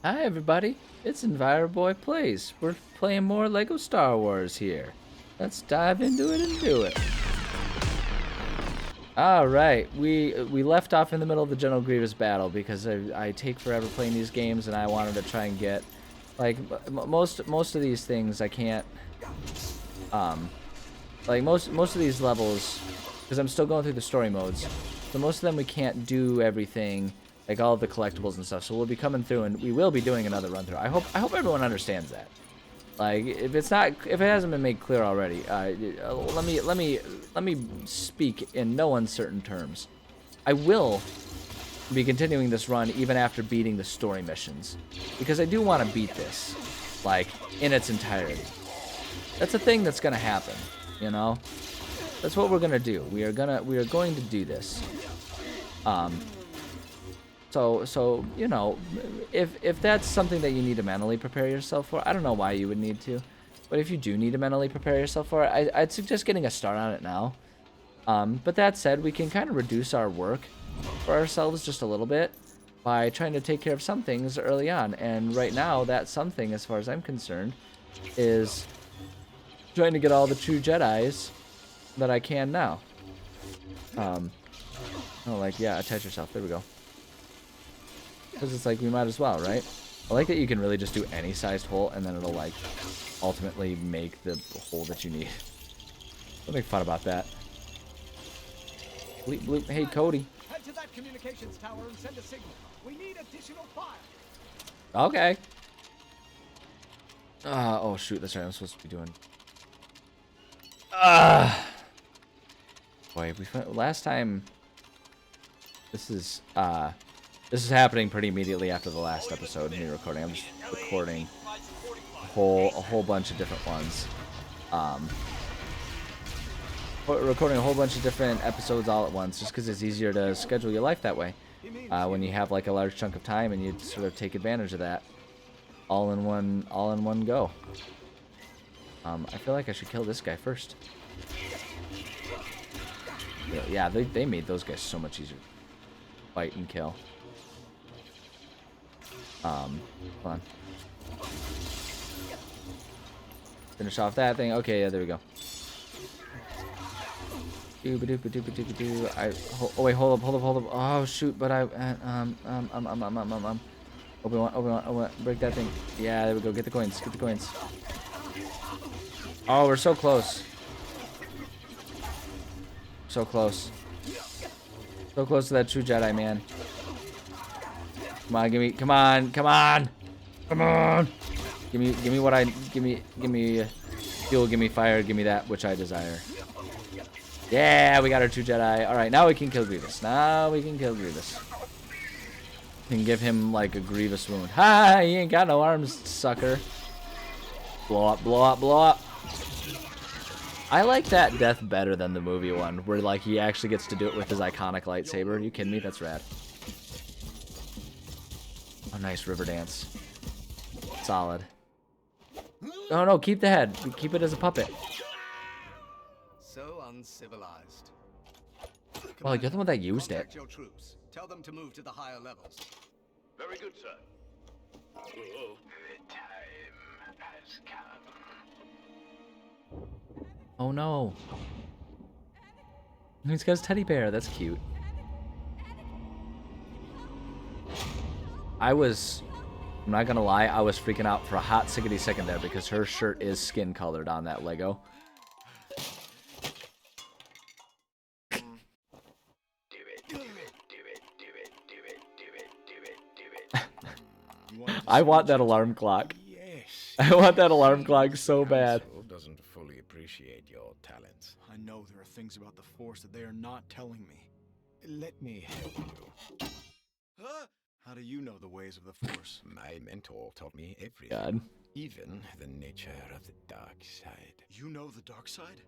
Hi everybody, it's Boy Plays. We're playing more Lego Star Wars here. Let's dive into it and do it. Alright, we left off in the middle of the General Grievous battle because I take forever playing these games and I wanted to try and get, like, most of these things I can't, like most of these levels, because I'm still going through the story modes, so most of them we can't do everything, like all of the collectibles and stuff. So we'll be coming through and we will be doing another run through. I hope everyone understands that. Like, if it hasn't been made clear already, let me speak in no uncertain terms. I will be continuing this run even after beating the story missions, because I do want to beat this, like, in its entirety. That's a thing that's gonna happen, you know. That's what we're gonna do. We are going to do this. So you know, if that's something that you need to mentally prepare yourself for, I don't know why you would need to, but if you do need to mentally prepare yourself for it, I'd suggest getting a start on it now. But that said, we can kind of reduce our work for ourselves just a little bit by trying to take care of some things early on. And right now, that something, as far as I'm concerned, is trying to get all the true Jedis that I can now. Oh, like, yeah, attach yourself. There we go. Because it's like, we might as well, right? I like that you can really just do any sized hole, and then it'll, like, ultimately make the hole that you need. Don't make fun about that. Bleep, bloop. Hey, Cody. Head to that communications tower and send a signal. We need additional fire. Okay. Oh, shoot. That's right. I'm supposed to be doing... Boy, last time... This is happening pretty immediately after the last episode of me recording. I'm just recording a whole bunch of different ones. Recording a whole bunch of different episodes all at once, just because it's easier to schedule your life that way. When you have like a large chunk of time and you sort of take advantage of that, all in one go. I feel like I should kill this guy first. Yeah, they made those guys so much easier to fight and kill. Hold on. Finish off that thing. Okay, yeah, there we go. Oh wait, hold up. Oh shoot, but Obi-Wan, break that thing. Yeah, there we go. Get the coins. Oh, we're so close. So close. So close to that true Jedi, man. Come on, come on. Give me what give me fuel, give me fire, give me that which I desire. Yeah, we got our true Jedi. All right, now we can kill Grievous. And give him like a Grievous wound. Ha! He ain't got no arms, sucker. Blow up. I like that death better than the movie one, where like he actually gets to do it with his iconic lightsaber. Are you kidding me? That's rad. Oh, nice river dance. Solid. Oh no, keep the head. Keep it as a puppet. So uncivilized. Well, you're the one that used it. Your troops. Tell them to move to the higher levels. Very good, sir. The time has come. Oh no. He's got his teddy bear. That's cute. I'm not gonna lie, I was freaking out for a hot sickety second there because her shirt is skin colored on that Lego. I want that alarm clock. Yes. I want that alarm clock so bad. Council doesn't fully appreciate your talents. I know there are things about the Force that they are not telling me. Let me help you. Huh? How do you know the ways of the Force? My mentor taught me everything. God. Even the nature of the dark side. You know the dark side?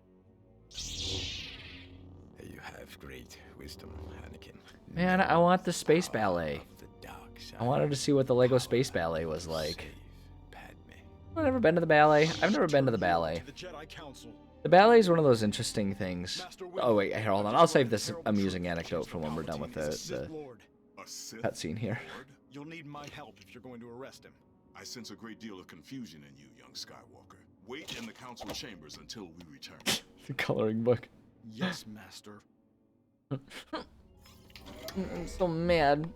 You have great wisdom, Anakin. Man, I want the space ballet. Of the dark side. I wanted to see what the Lego space ballet was like. Save Padme. I've never been to the ballet. I've never been to the ballet. The Jedi Council. The ballet is one of those interesting things. Oh wait, here, hold on. I'll save this amusing anecdote for when we're done with the cutscene here. You'll need my help if you're going to arrest him. I sense a great deal of confusion in you, young Skywalker. Wait in the council chambers until we return. The coloring book. Yes, Master. I'm so mad.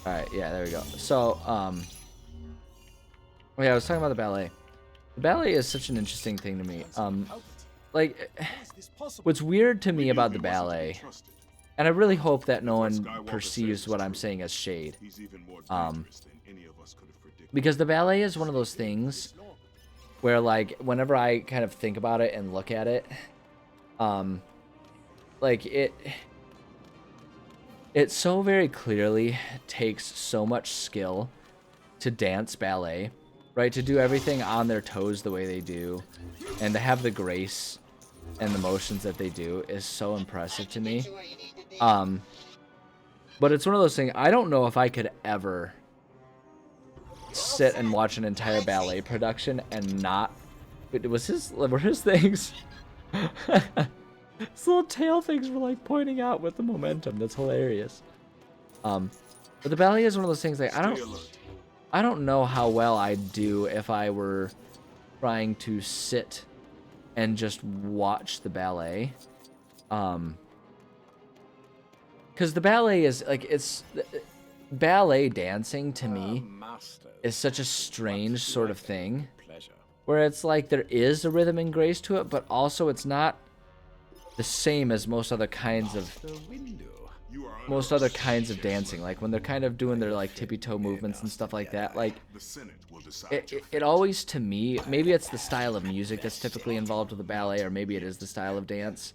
Alright, yeah, there we go. So, yeah, I was talking about the ballet. The ballet is such an interesting thing to me. Like, what's weird to me about the ballet, and I really hope that no one perceives what I'm saying as shade, because the ballet is one of those things where, like, whenever I kind of think about it and look at it, like, it so very clearly takes so much skill to dance ballet, right? To do everything on their toes the way they do, and to have the grace and the motions that they do is so impressive to me. But it's one of those things, I don't know if I could ever sit and watch an entire ballet production and not... Were his things? His little tail things were like pointing out with the momentum. That's hilarious. But the ballet is one of those things like I don't know how well I'd do if I were trying to sit and just watch the ballet. Because the ballet is like, ballet dancing to me is such a strange sort of thing, where it's like there is a rhythm and grace to it, but also it's not the same as most other kinds of dancing. Like when they're kind of doing their like tippy toe movements and stuff like that, like it always, to me, maybe it's the style of music that's typically involved with the ballet, or maybe it is the style of dance,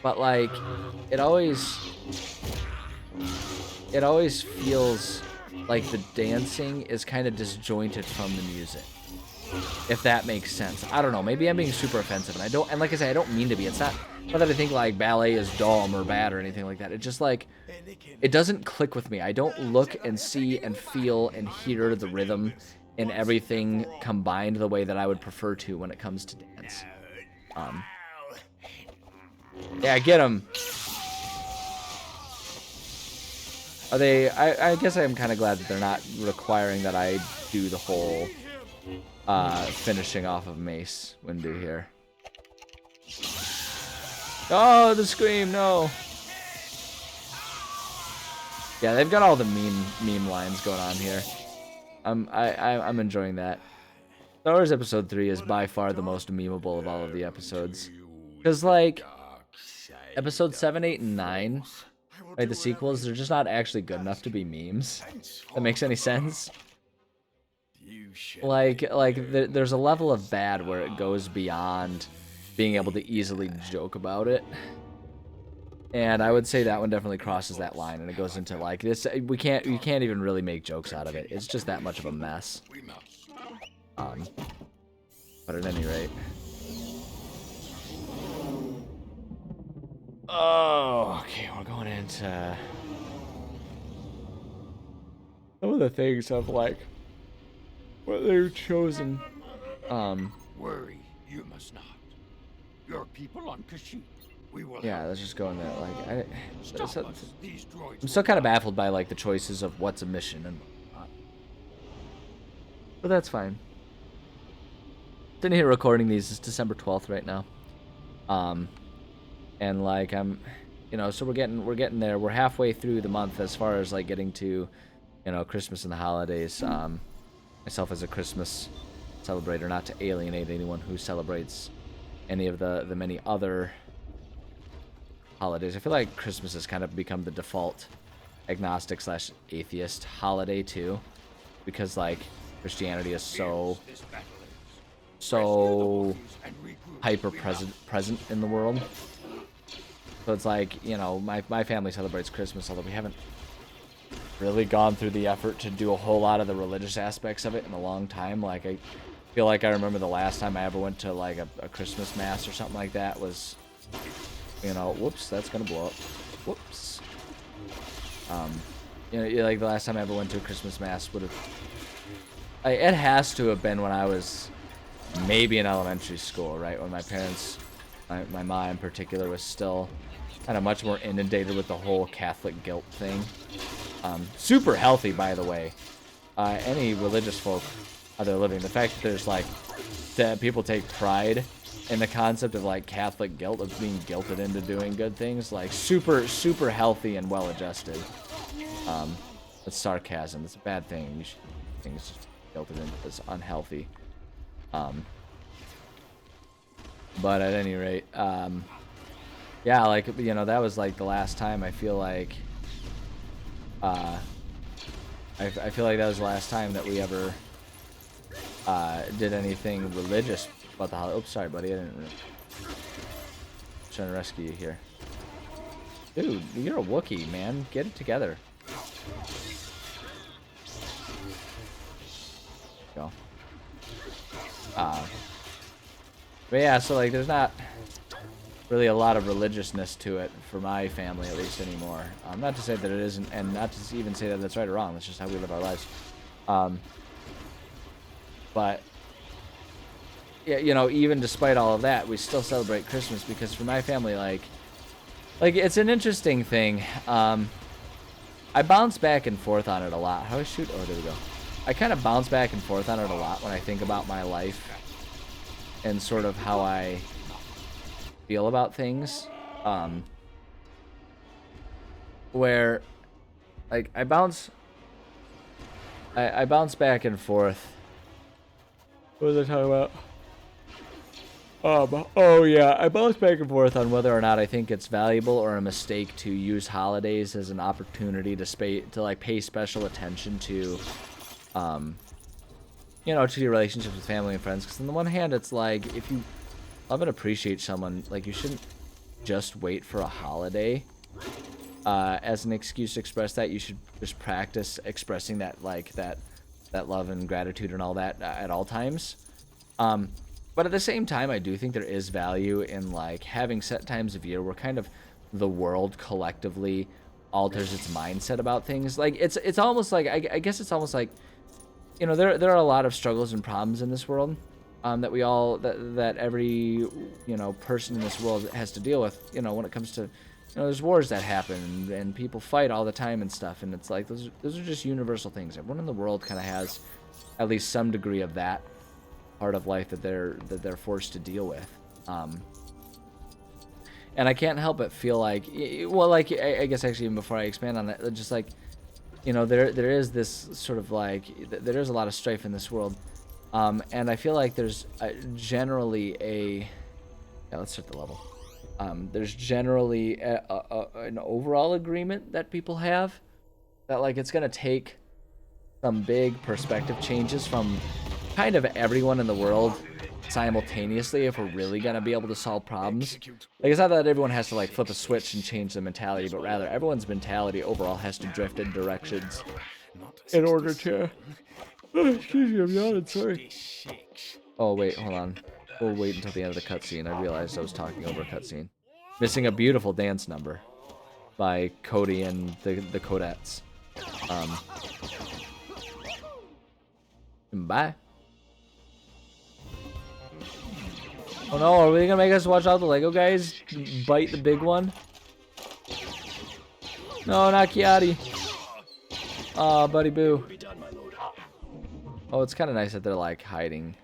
but like it always feels like the dancing is kind of disjointed from the music, if that makes sense. I don't know, maybe I'm being super offensive, and like I say, I don't mean to be. It's not that I think like ballet is dumb or bad or anything like that. It just like, it doesn't click with me. I don't look and see and feel and hear the rhythm and everything combined the way that I would prefer to when it comes to dance. Yeah, get him. Are they? I guess I'm kind of glad that they're not requiring that I do the whole finishing off of Mace Windu here. Oh, the scream! No. Yeah, they've got all the meme lines going on here. I'm enjoying that. Star Wars Episode 3 is by far the most memeable of all of the episodes, because like Episode 7, 8, and 9, right, the sequels, they're just not actually good enough to be memes. That makes any sense? Like there's a level of bad where it goes beyond being able to easily joke about it, and I would say that one definitely crosses that line, and it goes into like this. You can't even really make jokes out of it. It's just that much of a mess. But at any rate, oh, okay, we're going into some of the things of like what they've chosen. Worry, you must not. Your people on Kashyyyk, we will. Yeah, let's just go in there. Like, Stop us. These droids I'm still kind of baffled by like the choices of what's a mission and whatnot. But that's fine. Sitting here recording these is December 12th right now. And like I'm, so we're getting there. We're halfway through the month as far as like getting to, Christmas and the holidays. Myself as a Christmas celebrator, not to alienate anyone who celebrates any of the many other holidays. I feel like Christmas has kind of become the default agnostic / atheist holiday too, because like Christianity is so hyper present in the world. So it's like, my family celebrates Christmas, although we haven't really gone through the effort to do a whole lot of the religious aspects of it in a long time. Like, I feel like I remember the last time I ever went to like a Christmas mass or something like that was, whoops, that's gonna blow up. Whoops. Like the last time I ever went to a Christmas mass would have, it has to have been when I was maybe in elementary school, right? When my parents, my mom in particular, was still kind of much more inundated with the whole Catholic guilt thing. Super healthy, by the way. Any religious folk out there living, the fact that there's like that people take pride in the concept of like Catholic guilt, of being guilted into doing good things, like super healthy and well adjusted. It's sarcasm. It's a bad thing. You should think it's just guilted into this unhealthy. But at any rate, yeah, like, you know, that was like the last time I feel like I feel like that was the last time that we ever did anything religious about the holiday. Oops, sorry, buddy. I didn't. Trying to rescue you here, dude. You're a Wookiee, man. Get it together. Go. But yeah, so like, there's not really a lot of religiousness to it for my family, at least anymore. Not to say that it isn't, and not to even say that that's right or wrong. That's just how we live our lives. But yeah, you know, even despite all of that, we still celebrate Christmas because for my family, like it's an interesting thing. I bounce back and forth on it a lot. How do I shoot? Oh, there we go. I kind of bounce back and forth on it a lot when I think about my life and sort of how I feel about things. Where, like, I bounce back and forth. What was I talking about? Oh yeah, I bounce back and forth on whether or not I think it's valuable or a mistake to use holidays as an opportunity to like pay special attention to, you know, to your relationships with family and friends. Because on the one hand, it's like, if you love and appreciate someone, like, you shouldn't just wait for a holiday as an excuse to express that. You should just practice expressing that, like, that love and gratitude and all that at all times. But at the same time, I do think there is value in like having set times of year where kind of the world collectively alters its mindset about things. Like, it's almost like, I guess it's almost like, you know, there are a lot of struggles and problems in this world that we all, that every, you know, person in this world has to deal with. You know, when it comes to, you know, there's wars that happen and people fight all the time and stuff, and it's like those are just universal things. Everyone in the world kind of has at least some degree of that part of life that they're forced to deal with. And I can't help but feel like, well, like, I guess actually even before I expand on that, just like, you know, there is this sort of like, there is a lot of strife in this world, and I feel like there's generally let's start the level. There's generally an overall agreement that people have that, like, it's gonna take some big perspective changes from kind of everyone in the world simultaneously if we're really gonna be able to solve problems. Like, it's not that everyone has to like flip a switch and change their mentality, but rather everyone's mentality overall has to drift in directions in order to excuse me, I'm yawning, sorry. Oh wait, hold on, we'll wait until the end of the cutscene. I realized I was talking over a cutscene. Missing a beautiful dance number by Cody and the Codettes. Bye. Oh no, are we gonna make us watch all the Lego guys bite the big one? No, not Kiati. Aw, buddy boo. Oh, it's kind of nice that they're like hiding.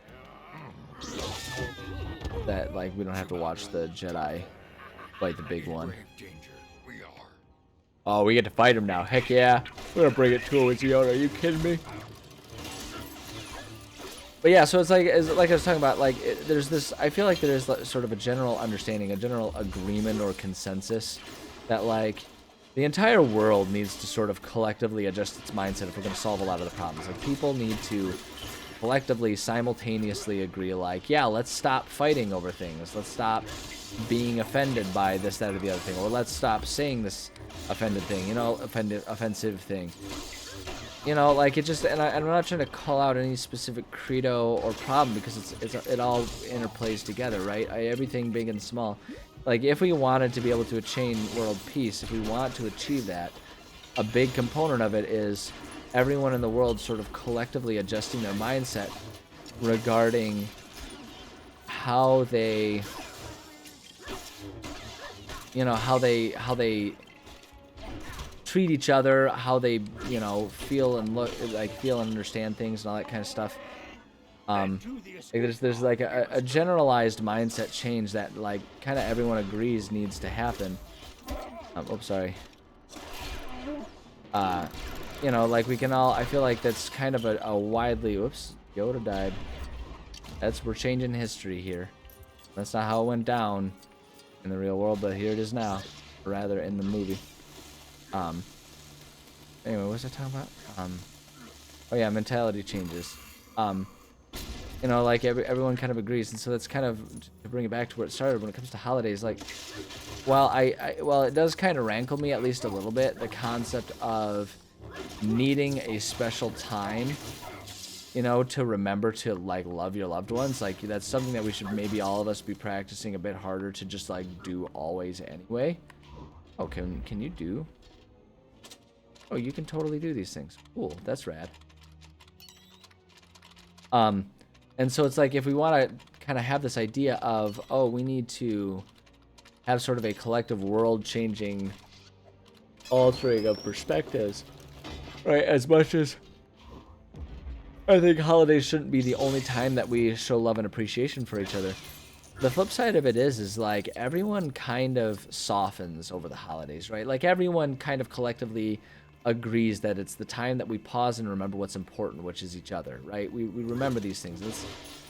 That, like, we don't have to watch the Jedi bite the big one. Oh, we get to fight him now. Heck yeah. We're gonna bring it to him, Ziona. Are you kidding me? But yeah, so it's like I was talking about, like, there's this, I feel like there's sort of a general understanding, a general agreement or consensus that, like, the entire world needs to sort of collectively adjust its mindset if we're going to solve a lot of the problems. Like, people need to collectively, simultaneously agree, like, yeah, let's stop fighting over things. Let's stop being offended by this, that, or the other thing. Or let's stop saying this offended thing, you know, offensive thing. You know, like, it just, and I'm not trying to call out any specific credo or problem because it all interplays together, right? Everything big and small. Like, if we wanted to be able to attain world peace, if we want to achieve that, a big component of it is everyone in the world sort of collectively adjusting their mindset regarding how they you know, how they treat each other, how they, you know, feel and understand things and all that kind of stuff. Like there's like a generalized mindset change that like kind of everyone agrees needs to happen. Oops, sorry. You know, like we can all, I feel like that's kind of a widely, whoops, Yoda died. We're changing history here. That's not how it went down in the real world, but here it is now, or rather in the movie. Anyway, what was I talking about? Oh yeah, mentality changes. You know, like everyone kind of agrees, and so that's kind of to bring it back to where it started when it comes to holidays. Like, while while it does kind of rankle me at least a little bit, the concept of needing a special time, you know, to remember to like love your loved ones, like that's something that we should maybe all of us be practicing a bit harder to just like do always anyway. Oh, can you do? Oh, you can totally do these things. Cool, that's rad. And so it's like if we want to kind of have this idea of, oh, we need to have sort of a collective world-changing altering of perspectives, right? As much as I think holidays shouldn't be the only time that we show love and appreciation for each other. The flip side of it is like everyone kind of softens over the holidays, right? Like everyone kind of collectively agrees that it's the time that we pause and remember what's important, which is each other, right? We remember these things. It's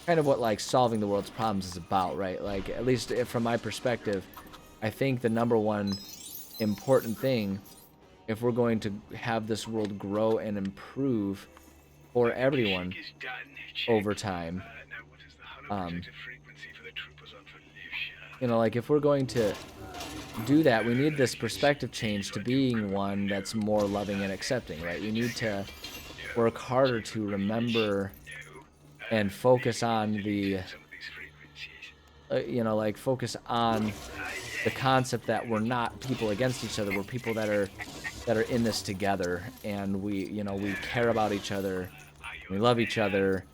kind of what like solving the world's problems is about, right? Like at least from my perspective, I think the number one important thing, if we're going to have this world grow and improve for everyone over time, you know, like if we're going to do that, we need this perspective change to being one that's more loving and accepting, right? We need to work harder to remember and focus on the, you know, like focus on the concept that we're not people against each other. We're people that are in this together, and we, you know, we care about each other, we love each other,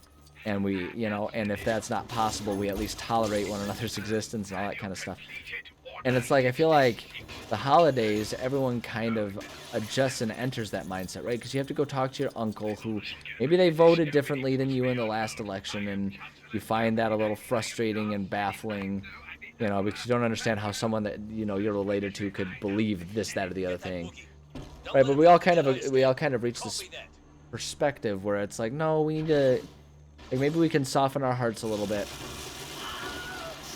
and we, you know, and if that's not possible, we at least tolerate one another's existence and all that kind of stuff. And it's like, I feel like the holidays, everyone kind of adjusts and enters that mindset, right? Because you have to go talk to your uncle who maybe they voted differently than you in the last election, and you find that a little frustrating and baffling, you know, because you don't understand how someone that, you know, you're related to could believe this, that, or the other thing, right? But we all kind of reach this perspective where it's like, no, we need to, like, maybe we can soften our hearts a little bit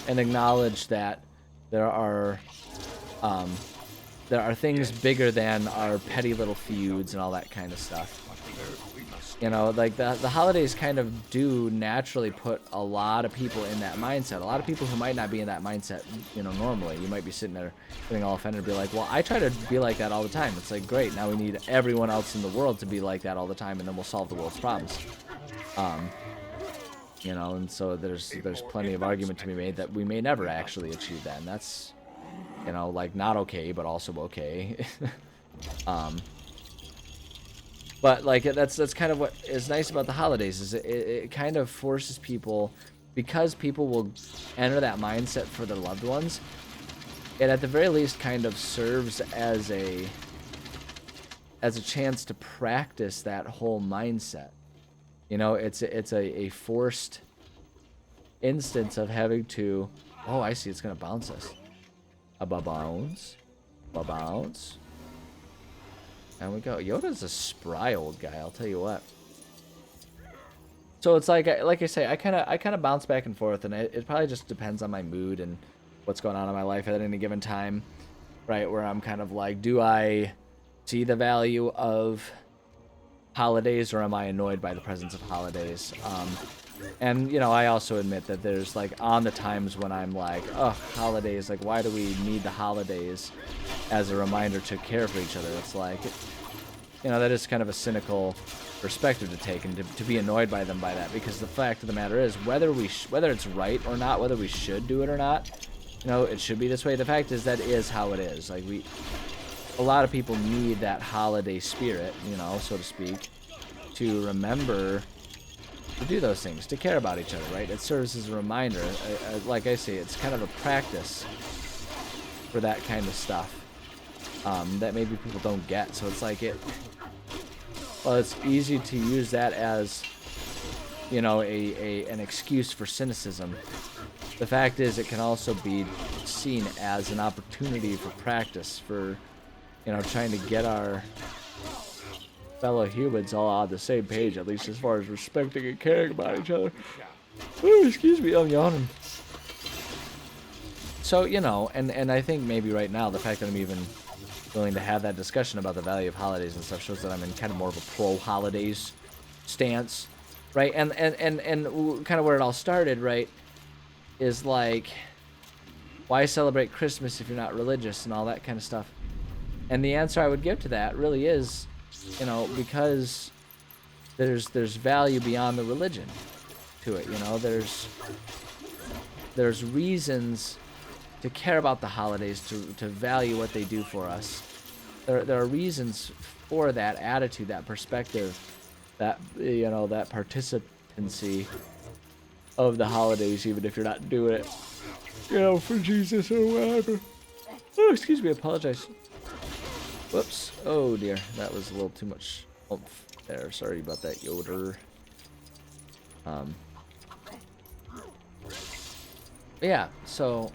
and acknowledge that there are things bigger than our petty little feuds and all that kind of stuff. You know, like the holidays kind of do naturally put a lot of people in that mindset. A lot of people who might not be in that mindset, you know, normally. You might be sitting there getting all offended and be like, well, I try to be like that all the time. It's like, great, now we need everyone else in the world to be like that all the time, and then we'll solve the world's problems. You know, and so there's plenty of argument to be made that we may never actually achieve that, and that's, you know, like not okay, but also okay. But like that's kind of what is nice about the holidays, is it kind of forces people, because people will enter that mindset for their loved ones. It at the very least kind of serves as a chance to practice that whole mindset. You know, it's a forced instance of having to, oh, I see, it's gonna bounce us. A bounce. And we go. Yoda's a spry old guy, I'll tell you what. So it's like I say, I kind of bounce back and forth, and it probably just depends on my mood and what's going on in my life at any given time, right? Where I'm kind of like, do I see the value of holidays, or am I annoyed by the presence of holidays? And you know, I also admit that there's like on the times when I'm like, oh, holidays, like why do we need the holidays as a reminder to care for each other? It's like, you know, that is kind of a cynical perspective to take, and to be annoyed by them by that, because the fact of the matter is, whether it's right or not, whether we should do it or not, you know, it should be this way. The fact is that is how it is. Like a lot of people need that holiday spirit, you know, so to speak, to remember to do those things, to care about each other, right? It serves as a reminder. Like I say, it's kind of a practice for that kind of stuff that maybe people don't get. So it's like well, it's easy to use that as, you know, an excuse for cynicism. The fact is, it can also be seen as an opportunity for practice, for, you know, trying to get our fellow humans all on the same page, at least as far as respecting and caring about each other. Ooh, excuse me, I'm yawning. So, you know, and I think maybe right now, the fact that I'm even willing to have that discussion about the value of holidays and stuff shows that I'm in kind of more of a pro-holidays stance, right? And kind of where it all started, right, is like, why celebrate Christmas if you're not religious and all that kind of stuff? And the answer I would give to that really is, you know, because there's value beyond the religion to it, you know. There's reasons to care about the holidays, to value what they do for us. There are reasons for that attitude, that perspective, that, you know, that participancy of the holidays, even if you're not doing it, you know, for Jesus or whatever. Oh, excuse me, I apologize. Whoops. Oh dear, that was a little too much oomph there. Sorry about that, Yoder. Yeah, so,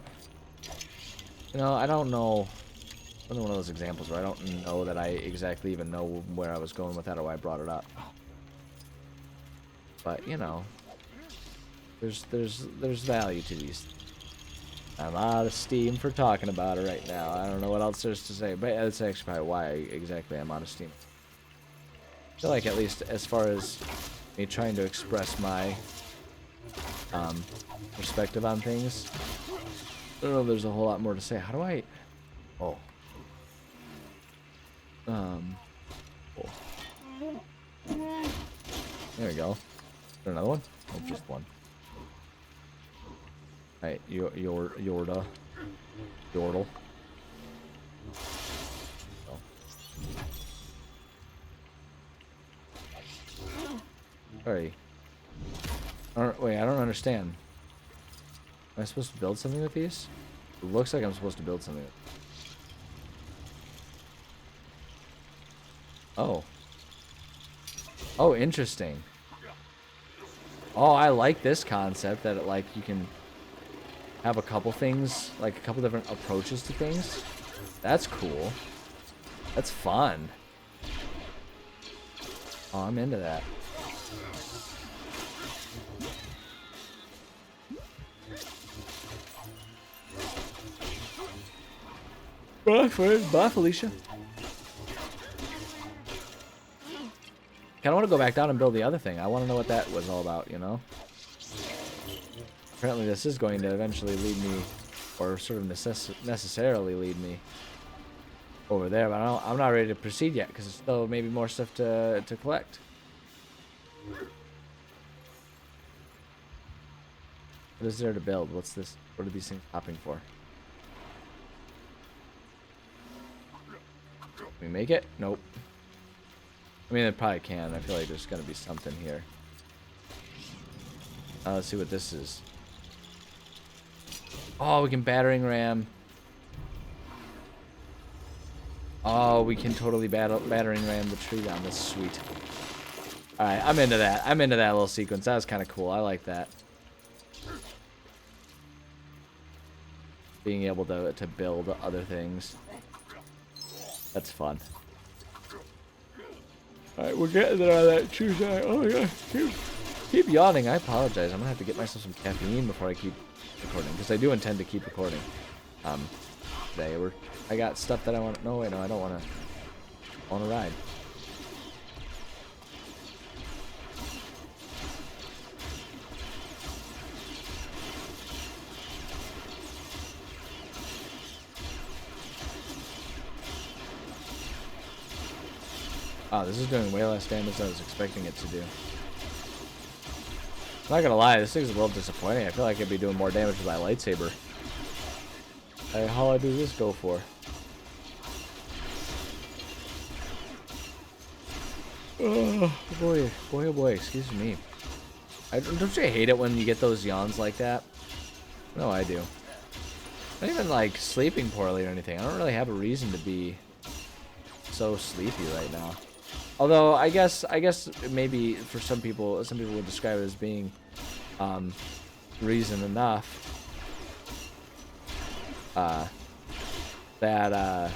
you know, I don't know. Another one of those examples where I don't know that I exactly even know where I was going with that or why I brought it up. But, you know, there's value to these. I'm out of steam for talking about it right now. I don't know what else there's to say, but that's actually probably why exactly I'm out of steam. I feel like, at least as far as me trying to express my perspective on things, I don't know if there's a whole lot more to say. How do I... Oh. Cool. There we go. Is there another one? Oh, just one. Alright, Yordle. Oh. Sorry. Wait, I don't understand. Am I supposed to build something with these? It looks like I'm supposed to build something. Oh. Oh, interesting. Oh, I like this concept that, like, you can have a couple things, like a couple different approaches to things. That's cool. That's fun. Oh, I'm into that. Bye, friend. Bye, Felicia. Kinda want to go back down and build the other thing. I want to know what that was all about, you know? Apparently this is going to eventually lead me, or sort of necessarily lead me over there, but I'm not ready to proceed yet, because there's still maybe more stuff to collect. What is there to build? What's this? What are these things hopping for? Can we make it? Nope. I mean, it probably can. I feel like there's gonna be something here. Let's see what this is. Oh, we can battering ram. Oh, we can totally battering ram the tree down. That's sweet. Alright, I'm into that. I'm into that little sequence. That was kind of cool. I like that. Being able to build other things. That's fun. Alright, we're getting there on that Tuesday. Oh my god. Keep yawning. I apologize. I'm gonna have to get myself some caffeine before I keep recording, because I do intend to keep recording. Today I got stuff that I want. No, wait, no, I don't want to. I want to ride. Oh, this is doing way less damage than I was expecting it to do. I'm not gonna lie, this thing's a little disappointing. I feel like I'd be doing more damage with my lightsaber. Hey, how do this go for? Oh boy, oh boy, excuse me. Don't you hate it when you get those yawns like that? No, I do. Not even like sleeping poorly or anything. I don't really have a reason to be so sleepy right now. Although I guess maybe for some people would describe it as being reason enough that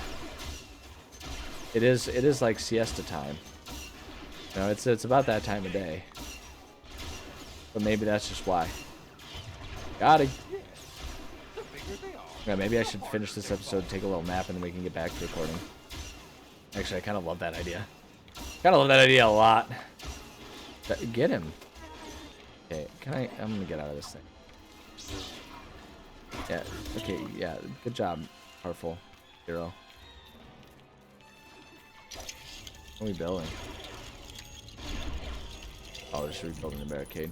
it is like siesta time. You know, it's about that time of day. But maybe that's just why. Got it. Yeah, maybe I should finish this episode, take a little nap, and then we can get back to recording. Actually, I kind of love that idea. Kind of love that idea a lot. Get him. Okay, I'm gonna get out of this thing. Yeah, okay, yeah, good job, Heartful Hero. What are we building? Oh, we're just rebuilding the barricade.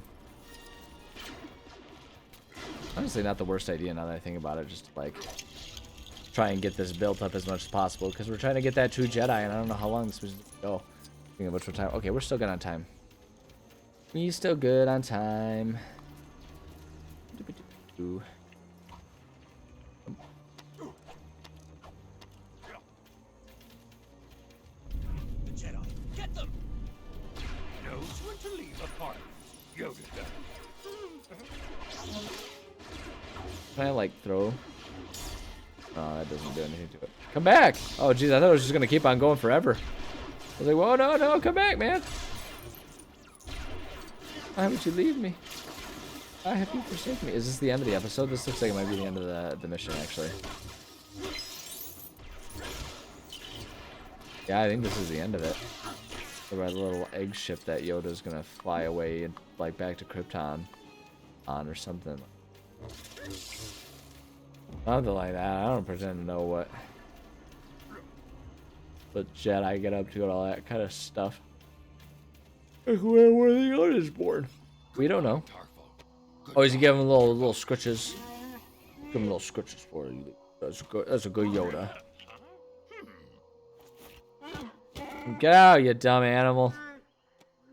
Honestly, not the worst idea now that I think about it. Just to, like, try and get this built up as much as possible because we're trying to get that true Jedi, and I don't know how long this mission's gonna go. Speaking of which, what time? Okay, we're still good on time. We still good on time. The Jedi. Get them! Knows when to leave a party. Yoda does. Can I like throw? Oh, that doesn't do anything to it. Come back! Oh, geez, I thought it was just gonna keep on going forever. I was like, whoa, no, come back, man! Why would you leave me? Why have you forsaken me? Is this the end of the episode? This looks like it might be the end of the mission, actually. Yeah, I think this is the end of it. The red little egg ship that Yoda's gonna fly away and like back to Krypton on or something. Something like that. I don't pretend to know what Jedi get up to and all that kind of stuff. Where were the Yoda's born? We don't know. Oh, is he giving him little scritches? Give him little scritches for you. That's a good Yoda. Get out, you dumb animal.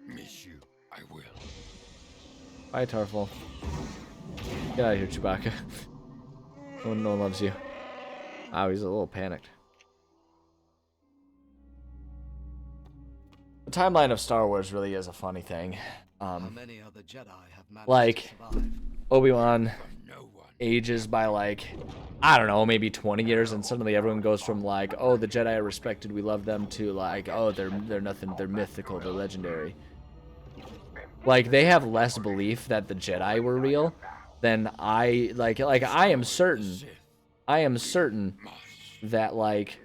Miss you, I will. Bye, Tarful. Get out of here, Chewbacca. No one loves you. Wow, he's a little panicked. The timeline of Star Wars really is a funny thing. How many other Jedi have managed Like, to survive? Obi-Wan No one. ages by like, I don't know, maybe 20 years, and suddenly everyone goes from like, oh, the Jedi are respected, we love them, to like, oh, they're nothing, they're mythical, they're legendary. Like, they have less belief that the Jedi were real than I am certain that like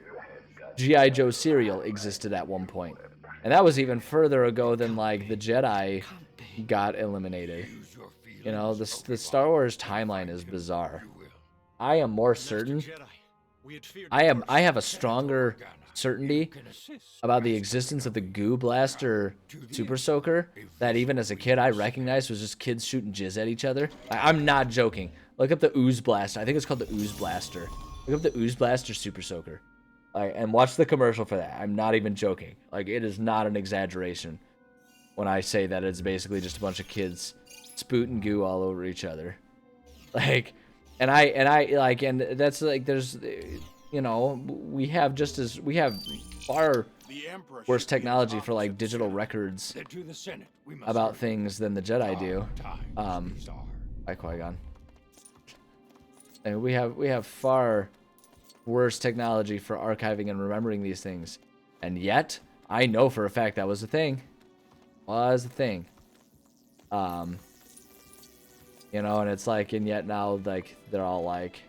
G.I. Joe cereal existed at one point. And that was even further ago than like the Jedi got eliminated. You know, the Star Wars timeline is bizarre. I am more certain. I have a stronger certainty about the existence of the goo blaster super soaker that even as a kid I recognized was just kids shooting jizz at each other. I'm not joking. Look up the ooze blaster. I think it's called the ooze blaster. Look up the ooze blaster super soaker. And watch the commercial for that. I'm not even joking. Like, it is not an exaggeration when I say that it's basically just a bunch of kids spooting goo all over each other. Like, and that's like, there's, you know, we have far worse technology for like digital records about things than the Jedi do. By Qui-Gon. And we have far worse technology for archiving and remembering these things, and yet I know for a fact that was a thing. You know, and it's like, and yet now like they're all like,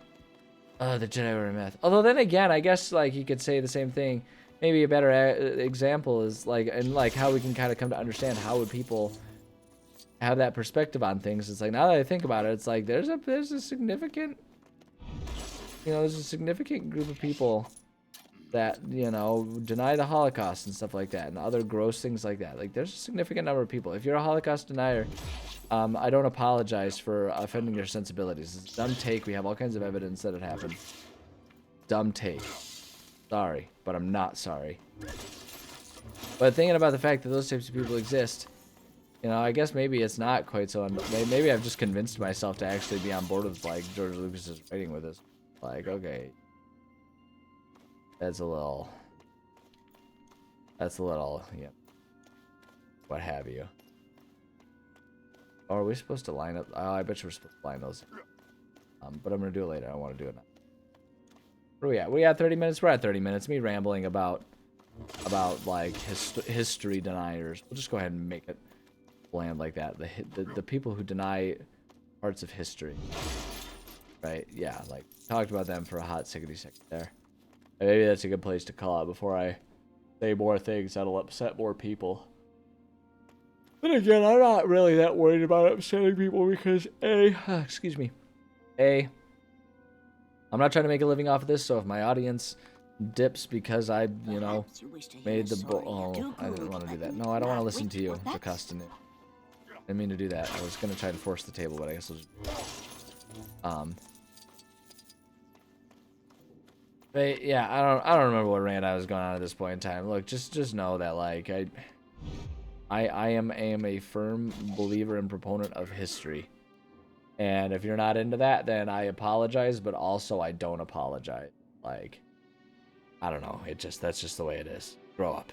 oh, the Jedi were a myth. Although then again, I guess like you could say the same thing. Maybe a better example is like, and like how we can kind of come to understand how would people have that perspective on things. It's like, now that I think about it, it's like there's a significant, you know, there's a significant group of people that, you know, deny the Holocaust and stuff like that, and other gross things like that. Like, there's a significant number of people. If you're a Holocaust denier, I don't apologize for offending your sensibilities. It's a dumb take. We have all kinds of evidence that it happened. Dumb take. Sorry, but I'm not sorry. But thinking about the fact that those types of people exist, you know, I guess maybe it's not quite so. Maybe I've just convinced myself to actually be on board with like George Lucas's writing with this. Like, okay. That's a little, yeah. What have you. Oh, are we supposed to line up? Oh, I bet you we're supposed to line those. But I'm going to do it later. I don't want to do it now. Where are we at? We at 30 minutes? We're at 30 minutes. Me rambling about like history deniers. We'll just go ahead and make it bland like that. The people who deny parts of history. Right? Yeah, like talked about them for a hot 60 seconds there. And maybe that's a good place to call out before I say more things that'll upset more people. But again, I'm not really that worried about upsetting people because excuse me. I'm not trying to make a living off of this, so if my audience dips because I, you know, made the I didn't want to do that. No, I don't want to listen to you, DeCustin. I didn't mean to do that. I was gonna try to force the table, but I guess I'll just But yeah, I don't remember what rant I was going on at this point in time. Look, just know that like I am a firm believer and proponent of history. And if you're not into that, then I apologize, but also I don't apologize. Like, I don't know. That's just the way it is. Grow up.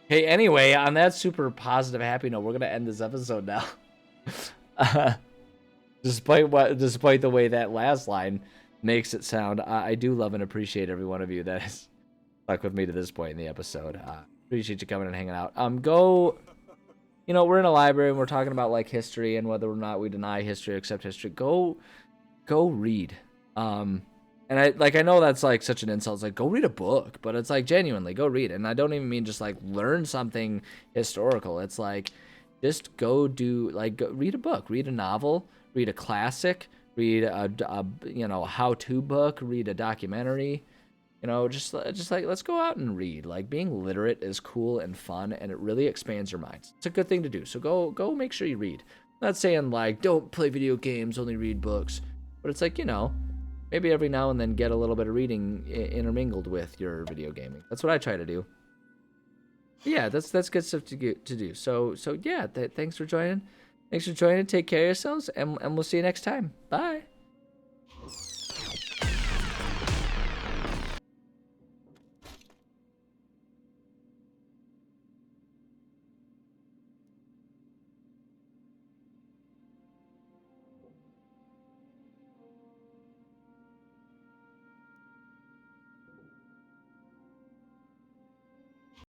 Hey, anyway, on that super positive, happy note, we're gonna end this episode now. Despite the way that last line makes it sound, I do love and appreciate every one of you that has stuck with me to this point in the episode. Appreciate you coming and hanging out. Go. You know, we're in a library and we're talking about like history and whether or not we deny history or accept history. Go read. And I know that's like such an insult. It's like, go read a book, but it's like genuinely go read it. And I don't even mean just like learn something historical. It's like just go read a book, read a novel, read a classic, read a how-to book, read a documentary. You know, just like, let's go out and read. Like, being literate is cool and fun, and it really expands your mind. It's a good thing to do. So go make sure you read. I'm not saying, like, don't play video games, only read books. But it's like, you know, maybe every now and then get a little bit of reading intermingled with your video gaming. That's what I try to do. But yeah, that's good stuff to do. So yeah, thanks for joining. Thanks for joining. Take care of yourselves, and we'll see you next time. Bye.